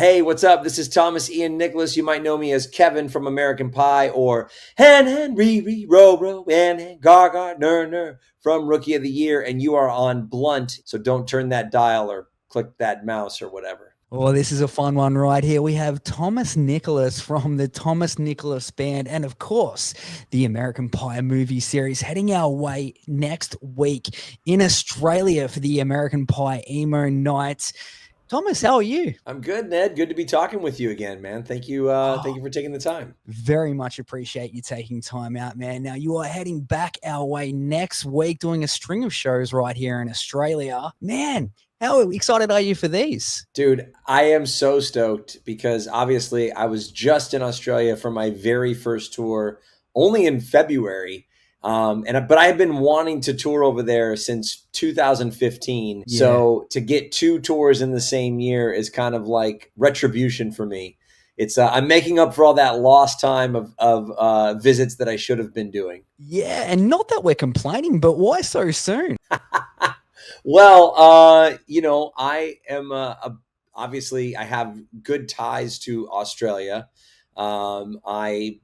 Hey, what's up? This is Thomas Ian Nicholas. You might know me as Kevin from American Pie or Hen, Ree, Row, and Gar, Ner from Rookie of the Year. And you are on Blunt, so don't turn that dial or click that mouse or whatever. Oh, this is a fun one right here. We have Thomas Nicholas from the Thomas Nicholas Band and, of course, the American Pie movie series heading our way next week in Australia for the American Pie Emo Nights. Thomas, how are you? I'm good, Ned. Good to be talking with you again, man. Thank you. Thank you for taking the time. Very much appreciate you taking time out, man. Now, you are heading back our way next week doing a string of shows right here in Australia. Man, how excited are you for these? Dude, I am so stoked because obviously I was just in Australia for my very first tour only in February. But I've been wanting to tour over there since 2015. Yeah. So to get two tours in the same year is kind of like retribution for me. It's I'm making up for all that lost time of visits that I should have been doing. Yeah, and not that we're complaining, but why so soon? Well, I am obviously I have good ties to Australia. I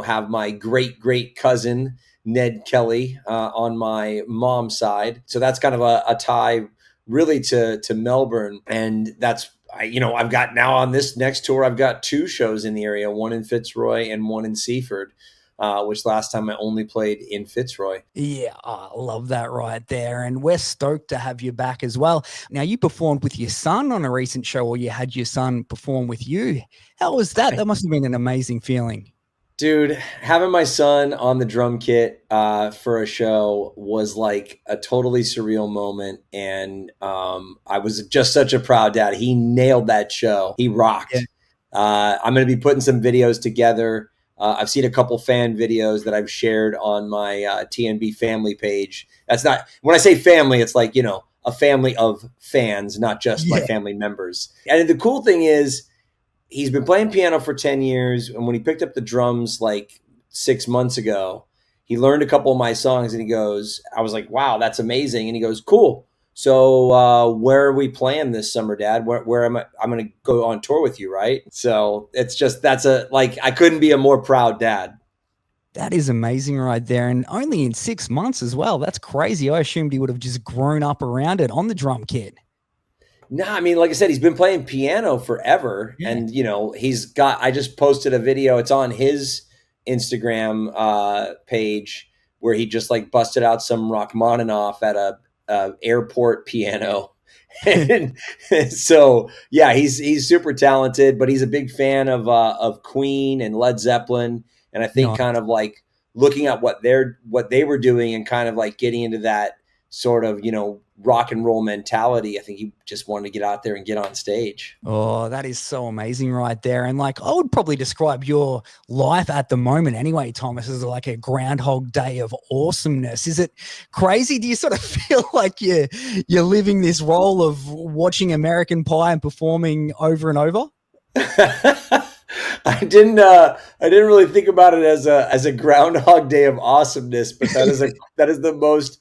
have my great cousin Ned Kelly on my mom's side, so that's kind of a tie really to Melbourne, and I've got now on this next tour I've got two shows in the area, one in Fitzroy and one in Seaford. Which last time I only played in Fitzroy. Yeah, I love that right there. And we're stoked to have you back as well. Now, you performed with your son on a recent show, or you had your son perform with you. How was that? That must have been an amazing feeling. Dude, having my son on the drum kit for a show was like a totally surreal moment. And I was just such a proud dad. He nailed that show. He rocked. Yeah. I'm going to be putting some videos together. I've seen a couple fan videos that I've shared on my TNB family page. That's not, when I say family, it's like, a family of fans, not just my family members. And the cool thing is, he's been playing piano for 10 years. And when he picked up the drums like 6 months ago, he learned a couple of my songs and I was like, wow, that's amazing. And he goes, cool. So where are we playing this summer, Dad? Where am I? I'm going to go on tour with you, right? So it's just, I couldn't be a more proud dad. That is amazing right there. And only in 6 months as well. That's crazy. I assumed he would have just grown up around it on the drum kit. No, I mean, like I said, he's been playing piano forever. Yeah. And, I just posted a video. It's on his Instagram page where he just like busted out some Rachmaninoff at a airport piano. And so, yeah, he's super talented, but he's a big fan of Queen and Led Zeppelin. And I think kind of like looking at what they were doing and kind of like getting into that sort of, rock and roll mentality. I think he just wanted to get out there and get on stage. Oh, that is so amazing right there. And like, I would probably describe your life at the moment anyway, Thomas, as like a groundhog day of awesomeness. Is it crazy? Do you sort of feel like you're living this role of watching American Pie and performing over and over? I didn't really think about it as a groundhog day of awesomeness, but that is the most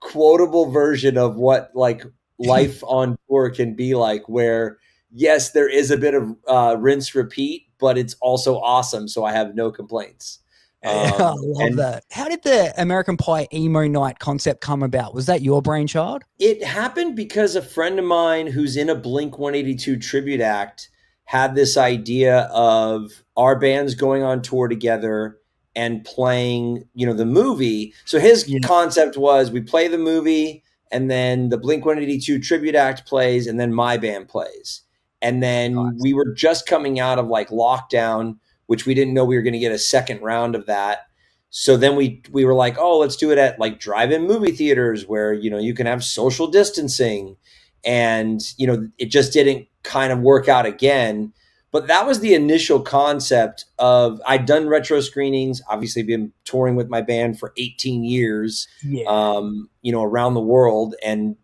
quotable version of what like life on tour can be like, where yes, there is a bit of rinse repeat, but it's also awesome. So I have no complaints. I love that. How did the American Pie Emo Night concept come about? Was that your brainchild? It happened because a friend of mine who's in a Blink-182 tribute act had this idea of our bands going on tour together and playing, the movie. So his concept was we play the movie and then the Blink-182 tribute act plays and then my band plays. And then we were just coming out of like lockdown, which we didn't know we were going to get a second round of that. So then we were like, oh, let's do it at like drive-in movie theaters where, you can have social distancing. And, it just didn't kind of work out again. But that was the initial concept of, I'd done retro screenings, obviously been touring with my band for 18 years, around the world, and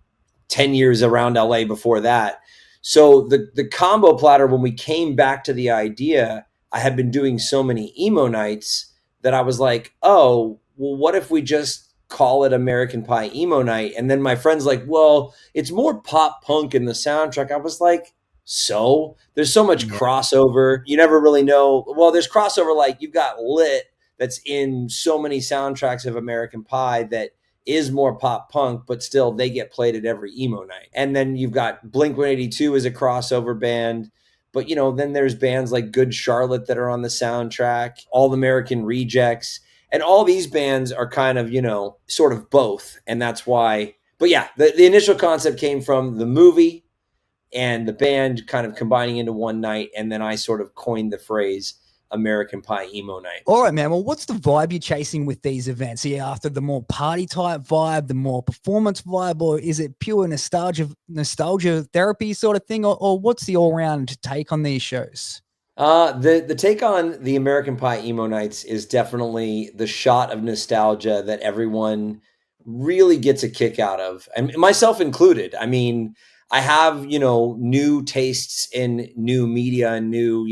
10 years around LA before that. So the combo platter, when we came back to the idea, I had been doing so many emo nights that I was like, oh, well, what if we just call it American Pie Emo Night? And then my friend's like, well, it's more pop punk in the soundtrack. I was like, so there's so much Yeah. crossover. You never really know. Well, there's crossover, like you've got Lit that's in so many soundtracks of American Pie that is more pop punk, but still they get played at every emo night. And then you've got Blink 182 as a crossover band. But then there's bands like Good Charlotte that are on the soundtrack, All American Rejects, and all these bands are kind of, sort of both. And that's why, but yeah, the initial concept came from the movie and the band kind of combining into one night. And then I sort of coined the phrase American Pie Emo Night. All right, man. Well, what's the vibe you're chasing with these events? Are you after the more party type vibe, the more performance vibe, or is it pure nostalgia therapy sort of thing, or what's the all round take on these shows? The take on the American Pie Emo Nights is definitely the shot of nostalgia that everyone really gets a kick out of, and myself included. I mean, I have new tastes in new media and new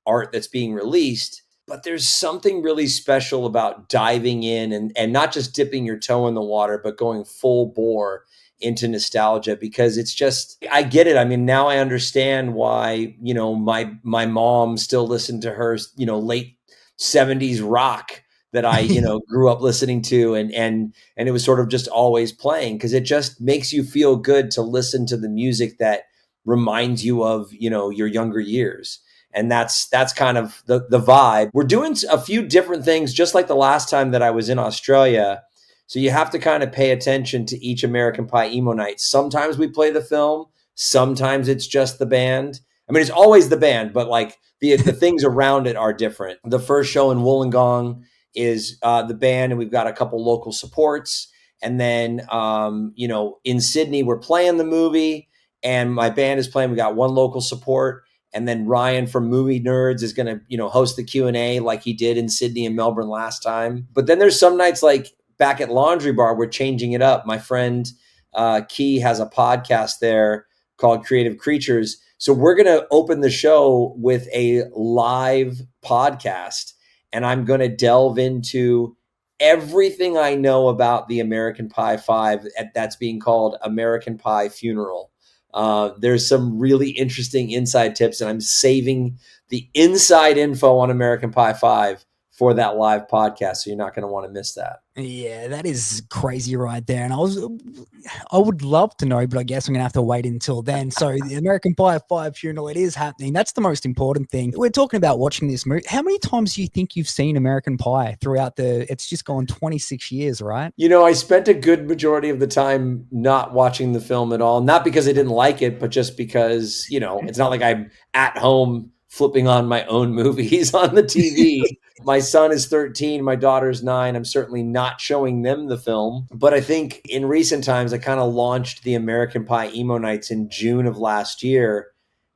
art that's being released, but there's something really special about diving in and not just dipping your toe in the water, but going full bore into nostalgia, because it's just, I get it. I mean, now I understand why, my mom still listened to her, late 70s rock that I, grew up listening to, and it was sort of just always playing, because it just makes you feel good to listen to the music that reminds you of, your younger years. And that's kind of the vibe. We're doing a few different things, just like the last time that I was in Australia. So you have to kind of pay attention to each American Pie Emo Night. Sometimes we play the film. Sometimes it's just the band. I mean, it's always the band, but like the things around it are different. The first show in Wollongong is the band, and we've got a couple local supports. And then, in Sydney, we're playing the movie, and my band is playing. We got one local support. And then Ryan from Movie Nerds is going to, host the Q&A like he did in Sydney and Melbourne last time. But then there's some nights like back at Laundry Bar, we're changing it up. My friend Key has a podcast there called Creative Creatures. So we're going to open the show with a live podcast, and I'm going to delve into everything I know about the American Pie 5 that's being called American Pie Funeral. There's some really interesting inside tips, and I'm saving the inside info on American Pie 5 for that live podcast. So you're not going to want to miss that. Yeah, that is crazy right there. And I would love to know, but I guess I'm going to have to wait until then. So the American Pie 5 funeral, it is happening. That's the most important thing. We're talking about watching this movie. How many times do you think you've seen American Pie throughout it's just gone 26 years, right? I spent a good majority of the time not watching the film at all. Not because I didn't like it, but just because, it's not like I'm at home flipping on my own movies on the TV. My son is 13, my daughter's 9. I'm certainly not showing them the film. But I think in recent times, I kind of launched the American Pie Emo Nights in June of last year.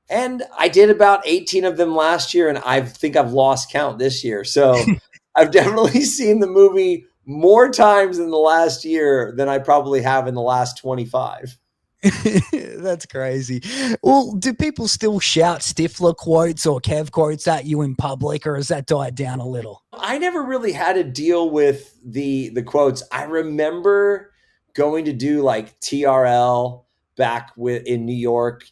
And I did about 18 of them last year, and I think I've lost count this year. So I've definitely seen the movie more times in the last year than I probably have in the last 25. That's crazy. Well, do people still shout Stifler quotes or Kev quotes at you in public, or has that died down a little? I never really had to deal with the quotes. I remember going to do like TRL back in New York,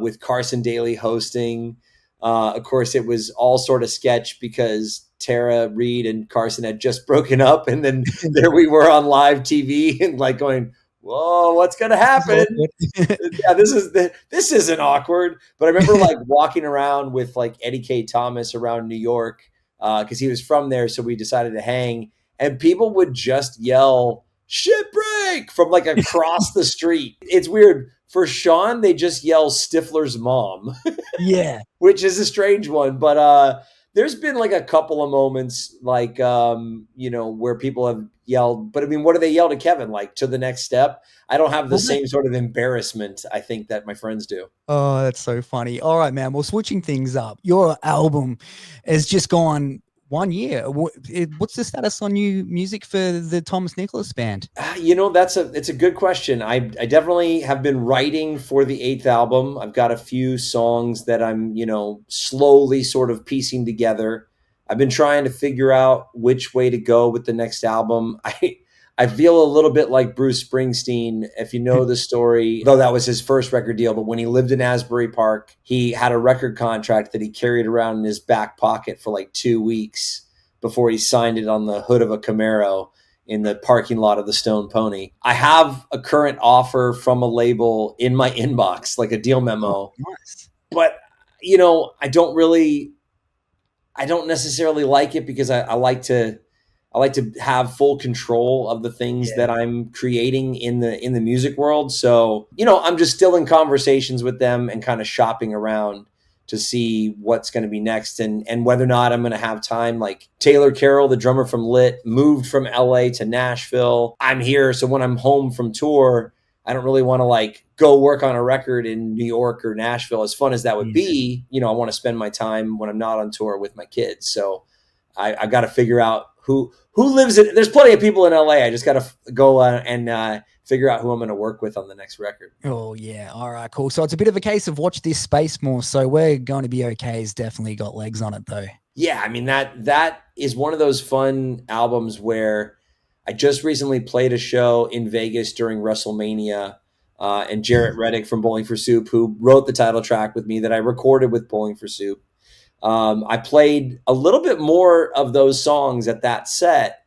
with Carson Daly hosting. Of course, it was all sort of sketch because Tara Reid and Carson had just broken up, and then there we were on live TV and like going, whoa, what's going to happen? Yeah, this isn't awkward. But I remember like walking around with like Eddie K. Thomas around New York because he was from there. So we decided to hang, and people would just yell "shit break" from like across the street. It's weird. For Sean, they just yell Stifler's mom. Yeah. Which is a strange one. But there's been like a couple of moments like, where people have yelled. But I mean, what do they yell to Kevin? Like, to the next step? I don't have the same sort of embarrassment, I think, that my friends do. Oh, that's so funny. All right, man. Well, switching things up, your album has just gone 1 year. What's the status on new music for the Thomas Nicholas Band? It's a good question. I definitely have been writing for the 8th album. I've got a few songs that I'm, slowly sort of piecing together. I've been trying to figure out which way to go with the next album. I feel a little bit like Bruce Springsteen, if you know the story, though that was his first record deal. But when he lived in Asbury Park, he had a record contract that he carried around in his back pocket for like 2 weeks before he signed it on the hood of a Camaro in the parking lot of the Stone Pony. I have a current offer from a label in my inbox, like a deal Oh, memo, nice. but I don't necessarily like it because I like to have full control of the things Yeah. that I'm creating in the music world. So, I'm just still in conversations with them and kind of shopping around to see what's going to be next and whether or not I'm going to have time. Like Taylor Carroll, the drummer from Lit, moved from LA to Nashville. I'm here, so when I'm home from tour, I don't really want to like go work on a record in New York or Nashville. As fun as that would Yeah. be, I want to spend my time when I'm not on tour with my kids. So I got to figure out who lives in. There's plenty of people in LA. I just got to go and figure out who I'm going to work with on the next record. Oh yeah. All right, cool. So it's a bit of a case of watch this space more. So we're going to be okay. Has definitely got legs on it though. Yeah, I mean that is one of those fun albums where I just recently played a show in Vegas during WrestleMania, and Jarrett Reddick from Bowling for Soup, who wrote the title track with me, that I recorded with Bowling for Soup. I played a little bit more of those songs at that set,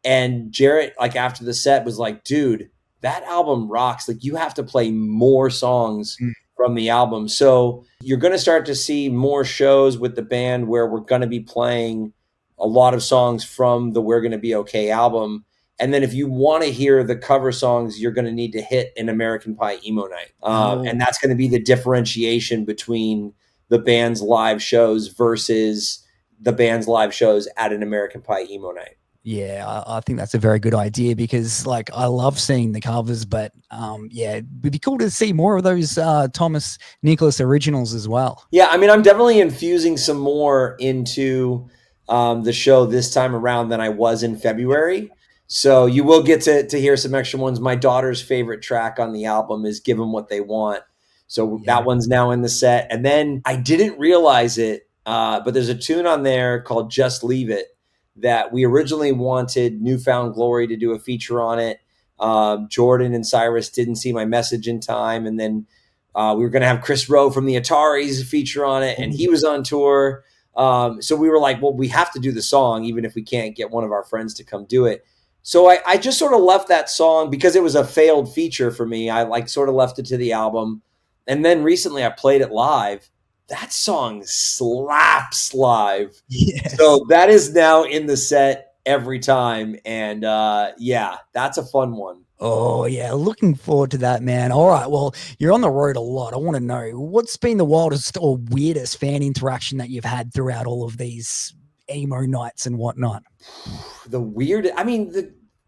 and Jarrett, like after the set, was like, "Dude, that album rocks! Like you have to play more songs Mm. from the album." So you're going to start to see more shows with the band where we're going to be playing a lot of songs from the "We're Gonna Be Okay" album. And then if you want to hear the cover songs, you're going to need to hit an American Pie Emo Night, Oh and that's going to be the differentiation between the band's live shows versus the band's live shows at an American Pie Emo Night. yeah, I think that's a very good idea because like I love seeing the covers, but yeah, it'd be cool to see more of those Thomas Nicholas originals as well. Yeah, I mean, I'm definitely infusing some more into the show this time around than I was in February. So you will get to hear some extra ones. My daughter's favorite track on the album is "Give Them What They Want." So Yeah. that one's now in the set. And then I didn't realize it, but there's a tune on there called "Just Leave It" that we originally wanted Newfound Glory to do a feature on it. Jordan and Cyrus didn't see my message in time, and then we were going to have Chris Rowe from the Ataris feature on it, and he was on tour. So we were like, well, we have to do the song, even if we can't get one of our friends to come do it. So I just sort of left that song because it was a failed feature for me. I like sort of left it to the album. And then recently I played it live. That song slaps live. Yes. So that is now in the set every time. And yeah, that's a fun one. Oh yeah, looking forward to that, man. All right, well, you're on the road a lot. I want to know what's been the wildest or weirdest fan interaction that you've had throughout all of these emo nights and whatnot. The weird, I mean,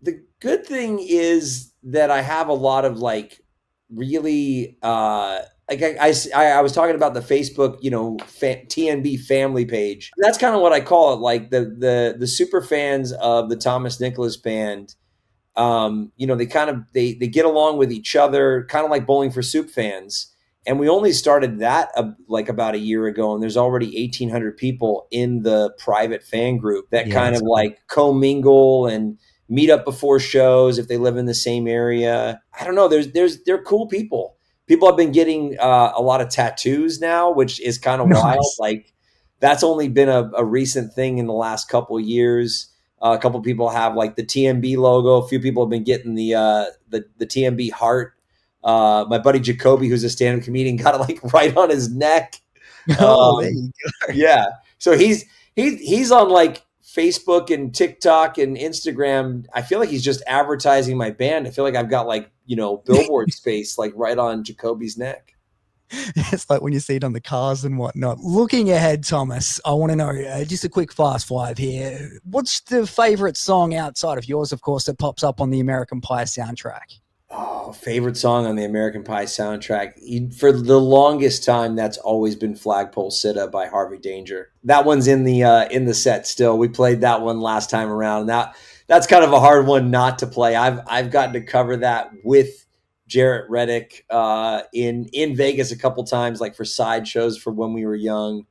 the good thing is that I have a lot of like really like I was talking about the Facebook, TNB family page. That's kind of what I call it, like the super fans of the Thomas Nicholas band. They kind of they get along with each other, kind of like Bowling for Soup fans. And we only started that like about a year ago, and there's already 1,800 people in the private fan group that Yeah, kind that's of cool. like commingle and meet up before shows if they live in the same area. I don't know. They're cool people. People have been getting a lot of tattoos now, which is kind of wild. Nice. Like that's only been a recent thing in the last couple of years. A couple people have like the TMB logo. A few people have been getting the TMB heart. My buddy Jacoby, who's a stand-up comedian, got it like right on his neck. Oh, there Um, you go. yeah, so he's on like Facebook and TikTok and Instagram. I feel like he's just advertising my band. I feel like I've got like billboard space like right on Jacoby's neck. It's like when you see it on the cars and whatnot. Looking ahead, Thomas, I want to know just a quick fast five here. What's the favorite song outside of yours, of course, that pops up on the American Pie soundtrack? Oh, favorite song on the American Pie soundtrack. For the longest time, that's always been "Flagpole Sitta" by Harvey Danger. That one's in the set still. We played that one last time around. That's kind of a hard one not to play. I've gotten to cover that with Jarrett Reddick in Vegas a couple times, like for side shows for when we were young.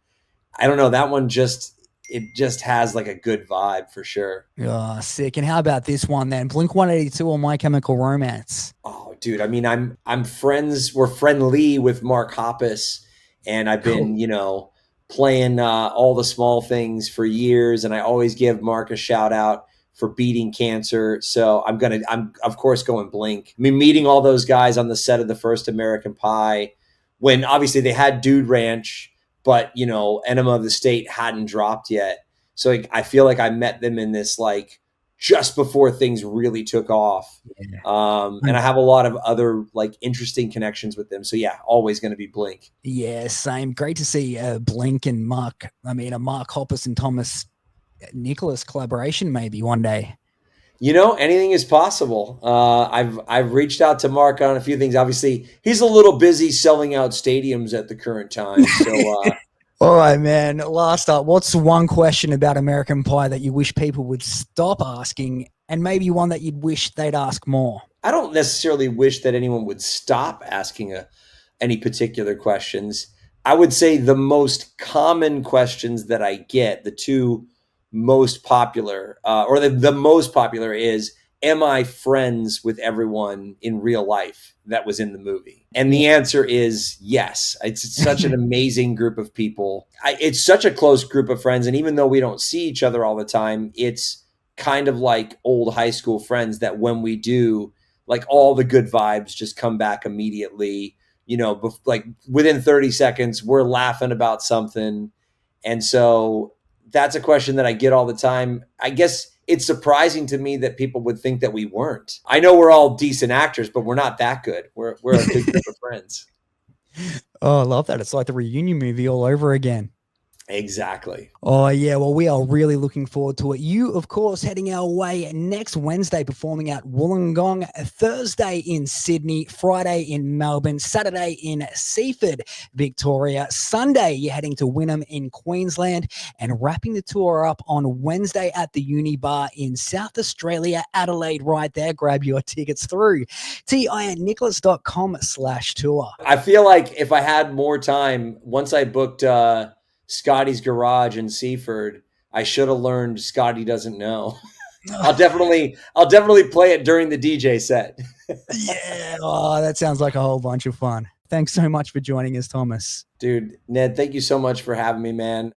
I don't know. That one just it just has like a good vibe for sure. Oh, sick. And how about this one then? Blink 182 or My Chemical Romance? Oh, dude. I mean, I'm friends. We're friendly with Mark Hoppus, and I've been, Cool. playing all the small things for years, and I always give Mark a shout out for beating cancer. So I'm of course going Blink. I mean, meeting all those guys on the set of the first American Pie, when obviously they had Dude Ranch, but Enema of the State hadn't dropped yet. So I feel like I met them in this like just before things really took off. Yeah. And I have a lot of other like interesting connections with them. So yeah, always going to be Blink. Yeah, same. Great to see Blink and Mark. I mean, a Mark Hoppus and Thomas Nicholas collaboration maybe one day. Anything is possible. I've reached out to Mark on a few things. Obviously, he's a little busy selling out stadiums at the current time. So All right, man. Last up, what's one question about American Pie that you wish people would stop asking, and maybe one that you'd wish they'd ask more? I don't necessarily wish that anyone would stop asking any particular questions. I would say the most common questions that I get, the two most popular, or the most popular is, am I friends with everyone in real life that was in the movie? And the answer is yes. It's such an amazing group of people. It's such a close group of friends. And even though we don't see each other all the time, it's kind of like old high school friends that when we do, like all the good vibes just come back immediately. Like within 30 seconds, we're laughing about something. And so that's a question that I get all the time. I guess it's surprising to me that people would think that we weren't. I know we're all decent actors, but we're not that good. We're a good group of friends. Oh, I love that. It's like the reunion movie all over again. Exactly. Oh, yeah. Well, we are really looking forward to it. You, of course, heading our way next Wednesday, performing at Wollongong, Thursday in Sydney, Friday in Melbourne, Saturday in Seaford, Victoria. Sunday, you're heading to Wynnum in Queensland, and wrapping the tour up on Wednesday at the Uni Bar in South Australia, Adelaide, right there. Grab your tickets through tianicholas.com/tour. I feel like if I had more time, once I booked Scotty's Garage in Seaford, I should have learned Scotty doesn't know. I'll definitely play it during the DJ set. Yeah. Oh, that sounds like a whole bunch of fun. Thanks so much for joining us, Thomas. Dude, Ned, thank you so much for having me, man.